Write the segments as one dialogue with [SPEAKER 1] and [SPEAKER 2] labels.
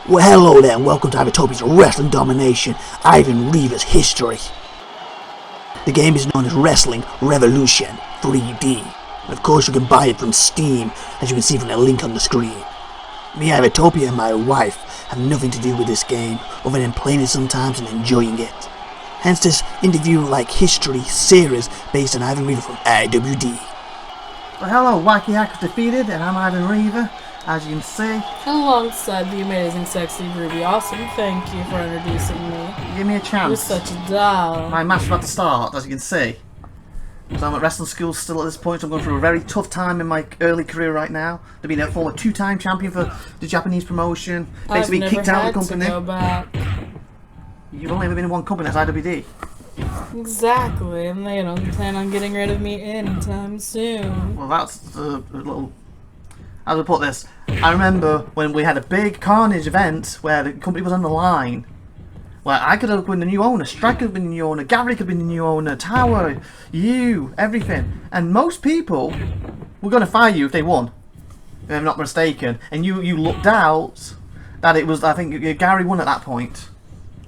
[SPEAKER 1] Well, hello there, and welcome to IVATOPIA'S Wrestling Domination, Ivan Reavers History. The game is known as Wrestling Revolution 3D, and of course you can buy it from Steam, as you can see from the link on the screen. Me, IVATOPIA, and my wife have nothing to do with this game, other than playing it sometimes and enjoying it. Hence this interview-like history series based on Ivan Reaver from IWD.
[SPEAKER 2] Well, hello, Wacky Hackers Defeated, and I'm Ivan Reaver, as you can see.
[SPEAKER 3] Alongside the amazing, sexy Ruby Awesome, thank you for introducing me.
[SPEAKER 2] Give me a chance.
[SPEAKER 3] You're such a doll.
[SPEAKER 2] My match is about to start, as you can see. So I'm at wrestling school still at this point, so I'm going through a very tough time in my early career right now. To be a former two-time champion for the Japanese promotion. Basically
[SPEAKER 3] I've
[SPEAKER 2] kicked
[SPEAKER 3] never
[SPEAKER 2] out of the
[SPEAKER 3] had
[SPEAKER 2] company.
[SPEAKER 3] to go back.
[SPEAKER 2] You've only ever been in one company, that's IWD.
[SPEAKER 3] Exactly, and they don't plan on getting rid of me anytime soon.
[SPEAKER 2] Well, that's a little... How do I put this? I remember when we had a big Carnage event where the company was on the line. Where I could have been the new owner, Strike could have been the new owner, Gary could have been the new owner, Tower, you, everything. And most people were going to fire you if they won, if I'm not mistaken. And you looked out that it was, I think, Gary won at that point.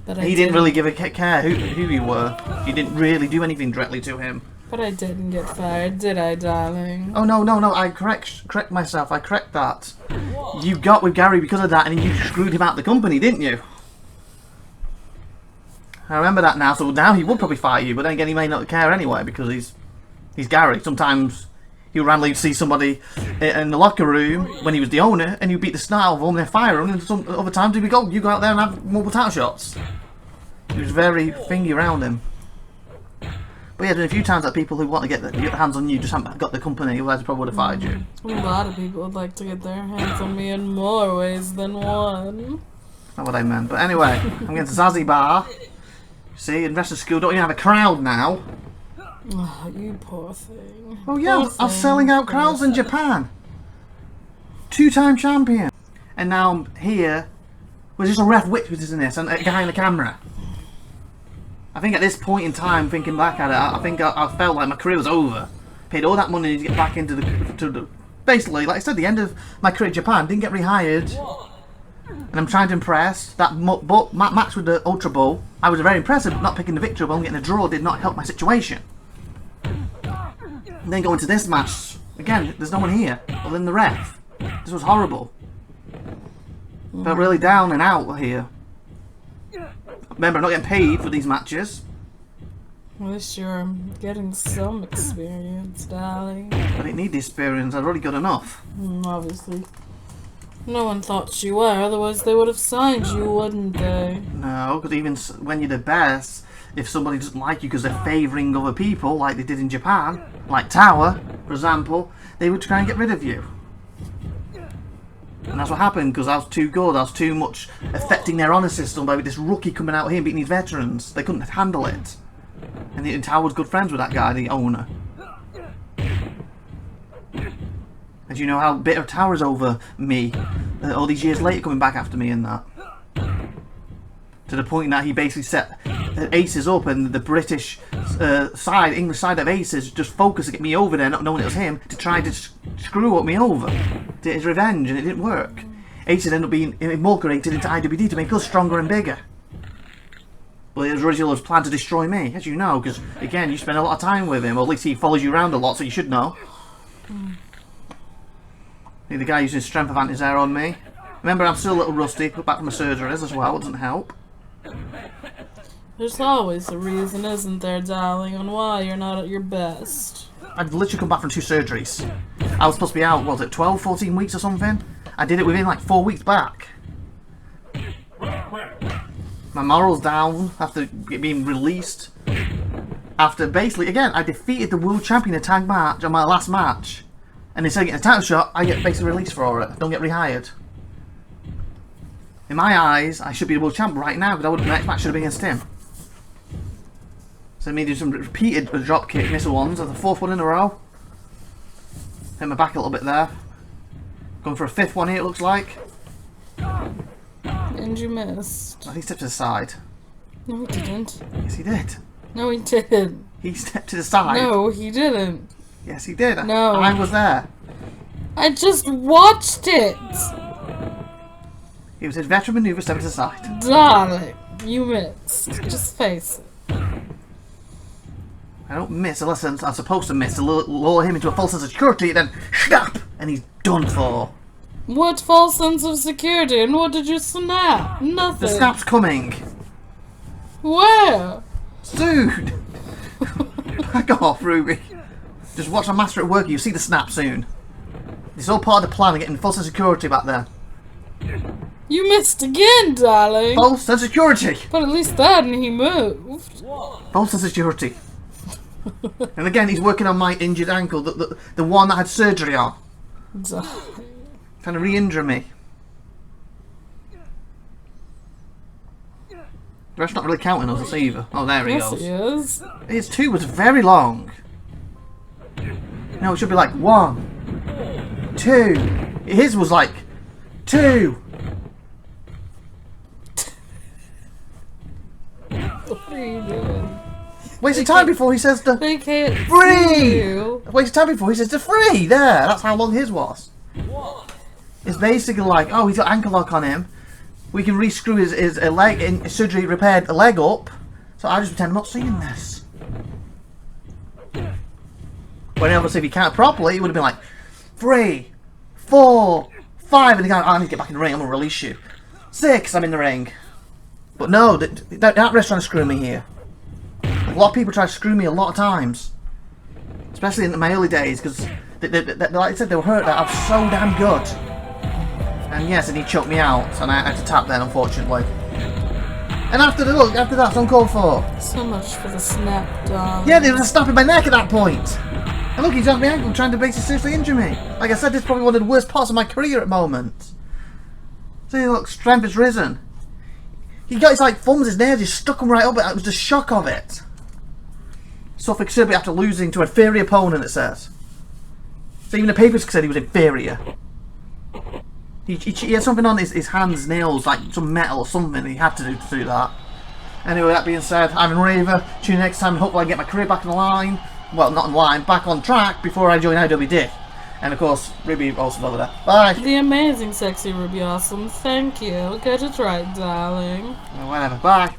[SPEAKER 3] But
[SPEAKER 2] he didn't really give a care who you were. You didn't really do anything directly to him.
[SPEAKER 3] But I didn't get fired, did I, darling?
[SPEAKER 2] Oh no, I correct myself, I correct that. You got with Gary because of that and you screwed him out of the company, didn't you? I remember that now, so now he would probably fight you, but then again he may not care anyway because he's Gary. Sometimes he'll randomly see somebody in the locker room when he was the owner and you beat the snot out of them and then fire him, and some other times you go out there and have multiple title shots. He was very thingy around him. But yeah, there's a few times that people who want to get their hands on you just haven't got the company, otherwise they probably would have fired you.
[SPEAKER 3] A lot of people would like to get their hands on me in more ways than one.
[SPEAKER 2] Not what I meant, but anyway, I'm getting to Zanzibar. See, in wrestling school don't even have a crowd now.
[SPEAKER 3] Oh, you poor thing.
[SPEAKER 2] Oh yeah, I was selling out crowds in Japan. Two-time champion. And now I'm here with just a ref witnessing this and a guy in the camera. I think at this point in time, thinking back at it, I think I felt like my career was over. Paid all that money to get back into the basically, like I said, the end of my career in Japan, didn't get rehired. And I'm trying to impress. That match with the Ultra Bowl, I was very impressive, not picking the victory, but getting a draw did not help my situation. And then going to this match, again, there's no one here, other than the ref. This was horrible. Felt really down and out here. Remember, I'm not getting paid for these matches.
[SPEAKER 3] At least you're getting some experience, darling.
[SPEAKER 2] I didn't need the experience, I've already got enough.
[SPEAKER 3] Obviously. No one thought you were, otherwise they would have signed you, wouldn't they?
[SPEAKER 2] No, because even when you're the best, if somebody doesn't like you because they're favouring other people, like they did in Japan, like Tower, for example, they would try and get rid of you. And that's what happened, because I was too good, I was too much affecting their honour system by this rookie coming out here and beating these veterans. They couldn't handle it. And Tower was good friends with that guy, the owner. And you know how bitter Tower's over me, all these years later coming back after me and that. To the point that he basically set Aces up and the British side, English side of Aces just focused to get me over there, not knowing it was him, to try to screw up me over. Did his revenge, and it didn't work. Aces ended up being amalgamated into IWD to make us stronger and bigger. But his original plan to destroy me, as you know, because again, you spend a lot of time with him, or at least he follows you around a lot, so you should know. The guy using strength advantage there on me. Remember, I'm still a little rusty, put back from my surgeries as well, it doesn't help.
[SPEAKER 3] There's always a reason, isn't there, darling, on why you're not at your best.
[SPEAKER 2] I'd literally come back from 2 surgeries. I was supposed to be out, what was it, 12, 14 weeks or something? I did it within like 4 weeks back. My moral's down after being released. After basically, again, I defeated the world champion in a tag match on my last match. And instead of getting a title shot, I get basically released for it. Don't get rehired. In my eyes, I should be the world champ right now, because the next match should have been against him. So me do some repeated drop kick missile ones, the 4th one in a row. Hit my back a little bit there. Going for a 5th one here, it looks like.
[SPEAKER 3] And you missed.
[SPEAKER 2] I think he stepped to the side.
[SPEAKER 3] No, he didn't.
[SPEAKER 2] Yes, he did.
[SPEAKER 3] No, he didn't.
[SPEAKER 2] He stepped to the side.
[SPEAKER 3] No, he didn't.
[SPEAKER 2] Yes, he did.
[SPEAKER 3] No.
[SPEAKER 2] I was there.
[SPEAKER 3] I just watched it.
[SPEAKER 2] It was his veteran maneuver stepping aside.
[SPEAKER 3] Darling, you missed. Just face it.
[SPEAKER 2] I don't miss unless I'm supposed to miss to lure him into a false sense of security, then snap, and he's done for.
[SPEAKER 3] What false sense of security, and what did you snap? Nothing.
[SPEAKER 2] The snap's coming.
[SPEAKER 3] Where?
[SPEAKER 2] Soon. Back off, Ruby. Just watch my master at work. You see the snap soon. It's all part of the plan of getting false sense of security back there.
[SPEAKER 3] You missed again, darling.
[SPEAKER 2] False sense of security.
[SPEAKER 3] But at least then he moved.
[SPEAKER 2] False sense of security. And again, he's working on my injured ankle, the one that I had surgery on.
[SPEAKER 3] Darling.
[SPEAKER 2] Trying to re-injure me. The rest not really counting us either. Oh, there he
[SPEAKER 3] Yes,
[SPEAKER 2] goes.
[SPEAKER 3] he is.
[SPEAKER 2] His 2 was very long. No, it should be like 1, 2. His was like 2.
[SPEAKER 3] What are you doing?
[SPEAKER 2] Wasted time before he says the
[SPEAKER 3] They can't
[SPEAKER 2] 3.
[SPEAKER 3] see you.
[SPEAKER 2] Wasted time before he says the 3. There, that's how long his was. It's basically like, oh, he's got ankle lock on him. We can rescrew his leg in surgery repaired a leg up. So I just pretend I'm not seeing this. When obviously if he counted properly, it would have been like 3, 4, 5, and the guy, oh, I need to get back in the ring. I'm gonna release you. 6, I'm in the ring. But no, that rest trying to screw me here. A lot of people try to screw me a lot of times, especially in my early days, because like I said, they were hurt that I'm so damn good. And yes, and he choked me out, and I had to tap then, unfortunately. And after that's uncalled for.
[SPEAKER 3] So much for the snap, darling.
[SPEAKER 2] Yeah, there was a snap in my neck at that point. And look, he's on my ankle trying to basically seriously injure me. Like I said, this is probably one of the worst parts of my career at the moment. See, look, strength has risen. He got his like thumbs, his nails, he stuck them right up. It was the shock of it. Suffolk Sirby after losing to an inferior opponent, it says. So even the papers said he was inferior. He had something on his hands, nails, like some metal or something. He had to do that. Anyway, that being said, I'm in Reaver. Tune in next time and hopefully I get my career back in line. Well, not in line, back on track before I join IWD. And of course, Ruby also over there. Bye.
[SPEAKER 3] The amazing, sexy Ruby Awesome. Thank you. Get it right, darling.
[SPEAKER 2] Whatever. Bye.